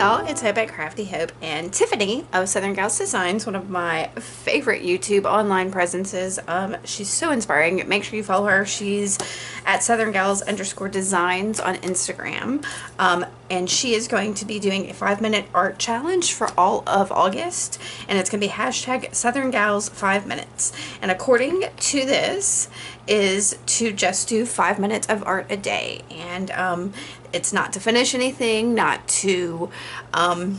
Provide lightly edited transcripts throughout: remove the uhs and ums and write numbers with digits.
y'all, it's Hope at Crafty Hope and Tiffany of Southern Gals Designs, one of my favorite YouTube online presences. She's so inspiring. Make sure you follow her. She's at Southern_Gals_Designs on Instagram. And she is going to be doing a 5-minute art challenge for all of August. And it's going to be hashtag Southern Gals 5 minutes. And according to this, is to just do 5 minutes of art a day. And it's not to finish anything, not to, I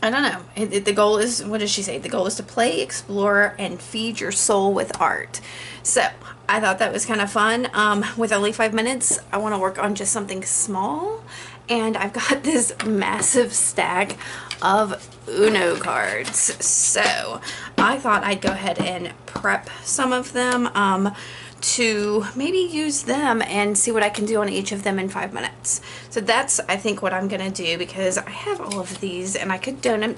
don't know. The goal is, what does she say? The goal is to play, explore, and feed your soul with art. So I thought that was kind of fun. With only 5 minutes, I want to work on just something small. And I've got this massive stack of Uno cards. So I thought I'd go ahead and prep some of them to maybe use them and see what I can do on each of them in 5 minutes. So that's, I think, what I'm gonna do, because I have all of these and I could donate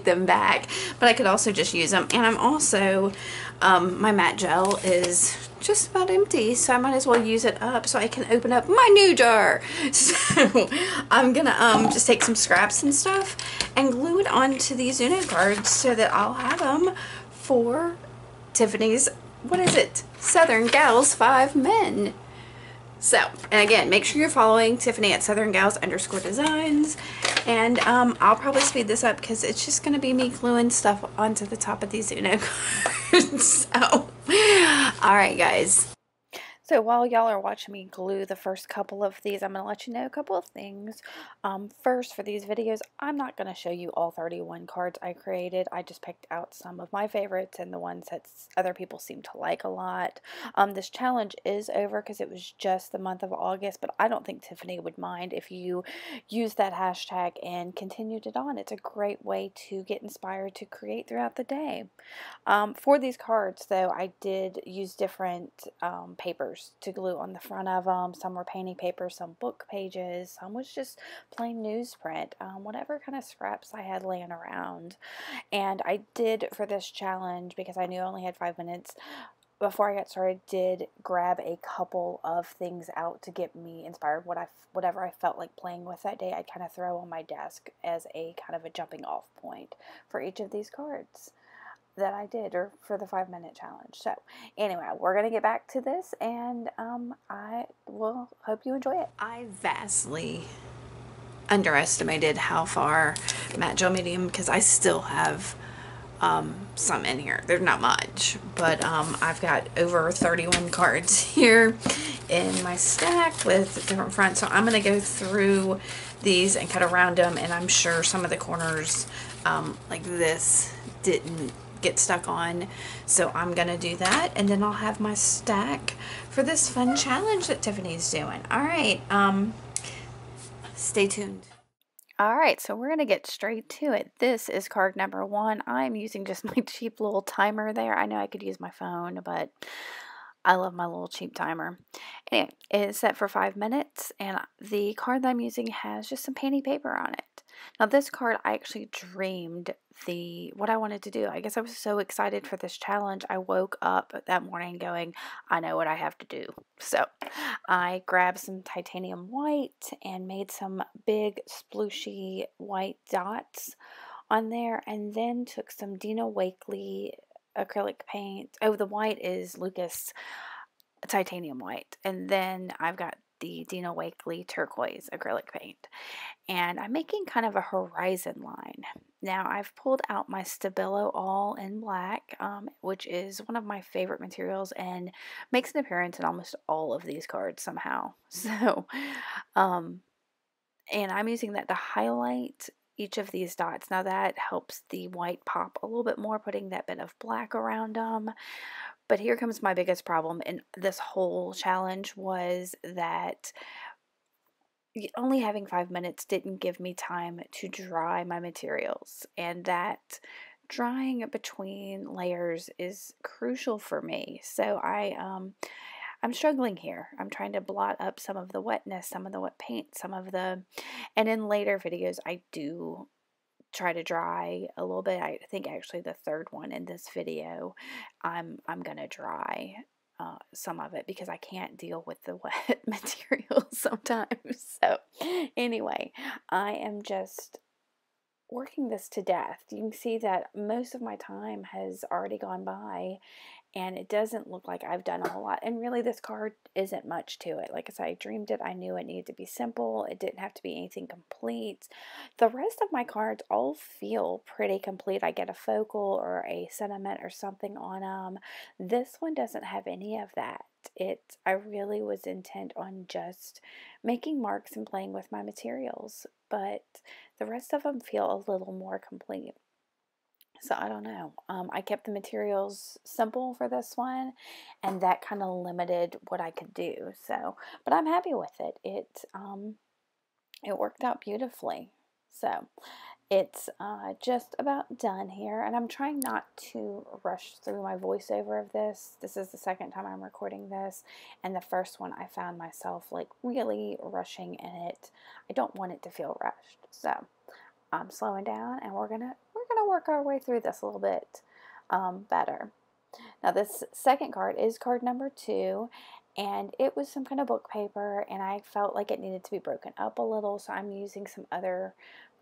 them back, but I could also just use them. And I'm also, my matte gel is just about empty, so I might as well use it up so I can open up my new jar. So I'm gonna just take some scraps and stuff and glue it onto these Uno cards so that I'll have them for Tiffany's, what is it? Southern Gals 5 Men. So, and again, make sure you're following Tiffany at Southern_Gals_Designs. And I'll probably speed this up because it's just going to be me gluing stuff onto the top of these Uno cards. So, alright guys. So while y'all are watching me glue the first couple of these, I'm going to let you know a couple of things. First, for these videos, I'm not going to show you all 31 cards I created. I just picked out some of my favorites and the ones that other people seem to like a lot. This challenge is over because it was just the month of August, but I don't think Tiffany would mind if you use that hashtag and continued it on. It's a great way to get inspired to create throughout the day. For these cards, though, I did use different papers to glue on the front of them. Some were painting paper, some book pages, some was just plain newsprint, whatever kind of scraps I had laying around. And I did, for this challenge, because I knew I only had 5 minutes, before I got started, did grab a couple of things out to get me inspired. Whatever I felt like playing with that day, I'd kind of throw on my desk as a kind of a jumping off point for each of these cards that I did, or for the 5-minute challenge. So anyway, we're going to get back to this, and I will hope you enjoy it. I vastly underestimated how far matte gel medium, because I still have some in here. There's not much, but I've got over 31 cards here in my stack with different fronts. So I'm going to go through these and kind of round them, and I'm sure some of the corners like this didn't get stuck on, so I'm gonna do that, and then I'll have my stack for this fun challenge that Tiffany's doing. All right, stay tuned. All right, so we're gonna get straight to it. This is card number 1. I'm using just my cheap little timer there. I know I could use my phone, but I love my little cheap timer. Anyway, it's set for 5 minutes, and the card that I'm using has just some painting paper on it. Now, this card, I actually dreamed what I wanted to do. I guess I was so excited for this challenge. I woke up that morning going, I know what I have to do. So I grabbed some titanium white and made some big splooshy white dots on there, and then took some Dina Wakley acrylic paint. Oh, the white is Lucas titanium white, and then I've got the Dina Wakley turquoise acrylic paint, and I'm making kind of a horizon line. Now I've pulled out my Stabilo all in black, which is one of my favorite materials and makes an appearance in almost all of these cards somehow. So and I'm using that to highlight each of these dots. Now that helps the white pop a little bit more, putting that bit of black around them. But here comes my biggest problem in this whole challenge, was that only having 5 minutes didn't give me time to dry my materials, and that drying between layers is crucial for me. So I'm struggling here. I'm trying to blot up some of the wetness, some of the wet paint, and in later videos I do try to dry a little bit. I think actually the third one in this video I'm gonna dry some of it because I can't deal with the wet material sometimes. So anyway, I am just working this to death. You can see that most of my time has already gone by, and it doesn't look like I've done a whole lot. And really, this card isn't much to it. Like I said, I dreamed it. I knew it needed to be simple. It didn't have to be anything complete. The rest of my cards all feel pretty complete. I get a focal or a sentiment or something on them. This one doesn't have any of that. I really was intent on just making marks and playing with my materials, but the rest of them feel a little more complete. So I don't know. I kept the materials simple for this one, and that kind of limited what I could do. So, but I'm happy with it. It worked out beautifully. So it's just about done here, and I'm trying not to rush through my voiceover of this. This is the second time I'm recording this, and the first one I found myself like really rushing in it. I don't want it to feel rushed. So I'm slowing down, and we're gonna work our way through this a little bit better. Now this second card is card number 2, and it was some kind of book paper, and I felt like it needed to be broken up a little, so I'm using some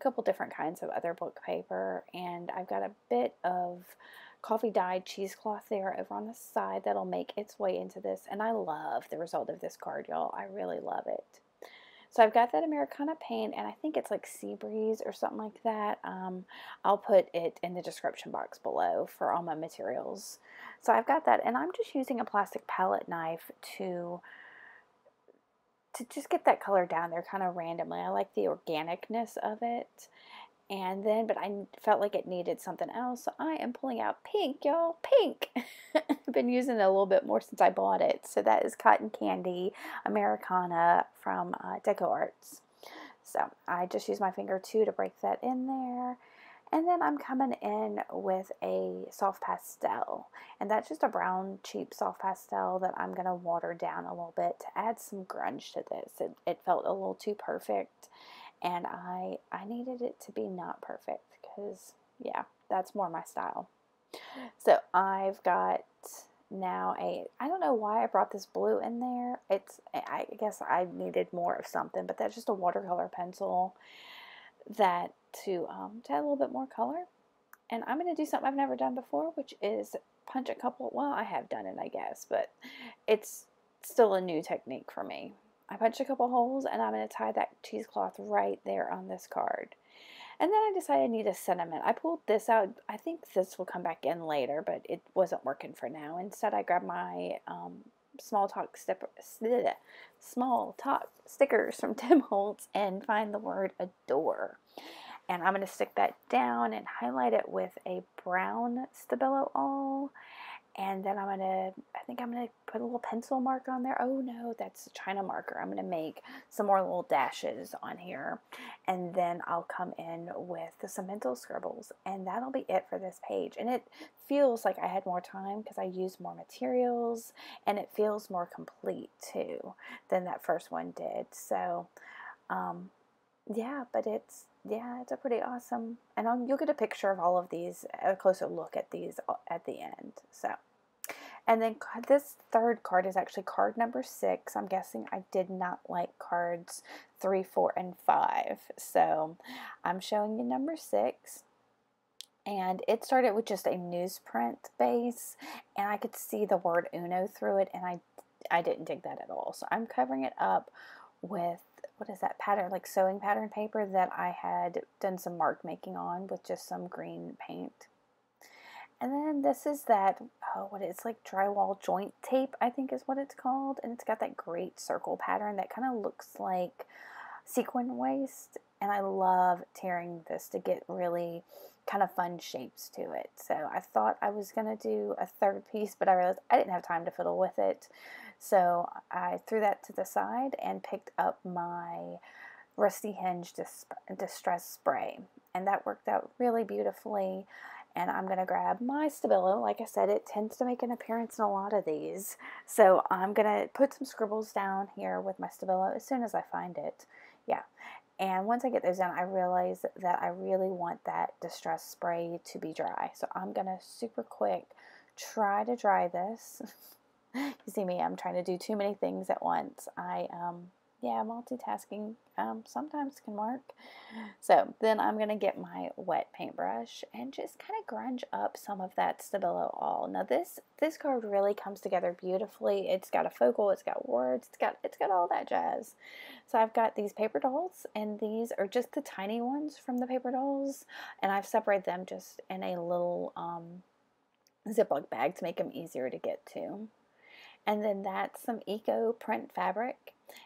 couple different kinds of other book paper, and I've got a bit of coffee dyed cheesecloth there over on the side that'll make its way into this, and I love the result of this card, y'all. I really love it. So I've got that Americana paint, and I think it's like Sea Breeze or something like that. I'll put it in the description box below for all my materials. So I've got that, and I'm just using a plastic palette knife to just get that color down there kind of randomly. I like the organicness of it. And then, but I felt like it needed something else, so I am pulling out pink, y'all, pink. I've been using it a little bit more since I bought it. So that is Cotton Candy Americana from Deco Arts. So I just use my finger too to break that in there. And then I'm coming in with a soft pastel, and that's just a brown cheap soft pastel that I'm going to water down a little bit to add some grunge to this. It felt a little too perfect, and I needed it to be not perfect because, yeah, that's more my style. So I've got now I don't know why I brought this blue in there. I guess I needed more of something, but that's just a watercolor pencil that to add a little bit more color. And I'm going to do something I've never done before, which is punch a couple, well, I have done it, I guess, but it's still a new technique for me. I punched a couple holes, and I'm going to tie that cheesecloth right there on this card. And then I decided I need a sentiment. I pulled this out. I think this will come back in later, but it wasn't working for now. Instead, I grabbed my small talk stickers from Tim Holtz and find the word adore. And I'm going to stick that down and highlight it with a brown Stabilo all. And then I think I'm going to put a little pencil mark on there. Oh no, that's a China marker. I'm going to make some more little dashes on here. And then I'll come in with some mental scribbles. And that'll be it for this page. And it feels like I had more time because I used more materials. And it feels more complete too than that first one did. So, yeah, but it's a pretty awesome, and you'll get a picture of all of these, a closer look at these at the end. So, and then this third card is actually card number 6. I'm guessing I did not like cards 3, 4, and 5. So I'm showing you number 6. And it started with just a newsprint base, and I could see the word Uno through it, and I didn't dig that at all. So I'm covering it up with, what is that pattern, like sewing pattern paper that I had done some mark making on with just some green paint. And then this is that, it's like drywall joint tape, I think is what it's called. And it's got that great circle pattern that kind of looks like sequin waist. And I love tearing this to get really kind of fun shapes to it. So I thought I was going to do a third piece, but I realized I didn't have time to fiddle with it. So I threw that to the side and picked up my Rusty Hinge Distress Spray. And that worked out really beautifully. And I'm going to grab my Stabilo. Like I said, it tends to make an appearance in a lot of these. So I'm going to put some scribbles down here with my Stabilo as soon as I find it. Yeah. And once I get those down, I realize that I really want that distress spray to be dry. So I'm going to super quick try to dry this. You see me, I'm trying to do too many things at once. Yeah, multitasking sometimes can work. So then I'm going to get my wet paintbrush and just kind of grunge up some of that Stabilo all. Now this card really comes together beautifully. It's got a focal, it's got words, it's got all that jazz. So I've got these paper dolls, and these are just the tiny ones from the paper dolls, and I've separated them just in a little Ziploc bag to make them easier to get to. And then that's some Eco Print fabric.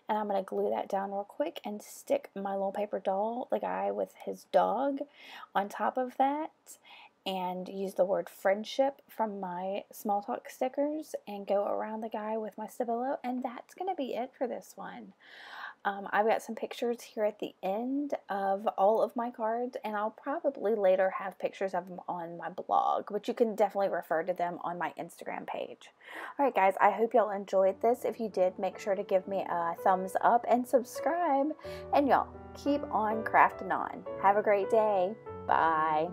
And I'm going to glue that down real quick and stick my little paper doll, the guy with his dog, on top of that. And use the word friendship from my small talk stickers and go around the guy with my Stabilo. And that's going to be it for this one. I've got some pictures here at the end of all of my cards, and I'll probably later have pictures of them on my blog, but you can definitely refer to them on my Instagram page. Alright guys, I hope y'all enjoyed this. If you did, make sure to give me a thumbs up and subscribe, and y'all keep on crafting on. Have a great day. Bye.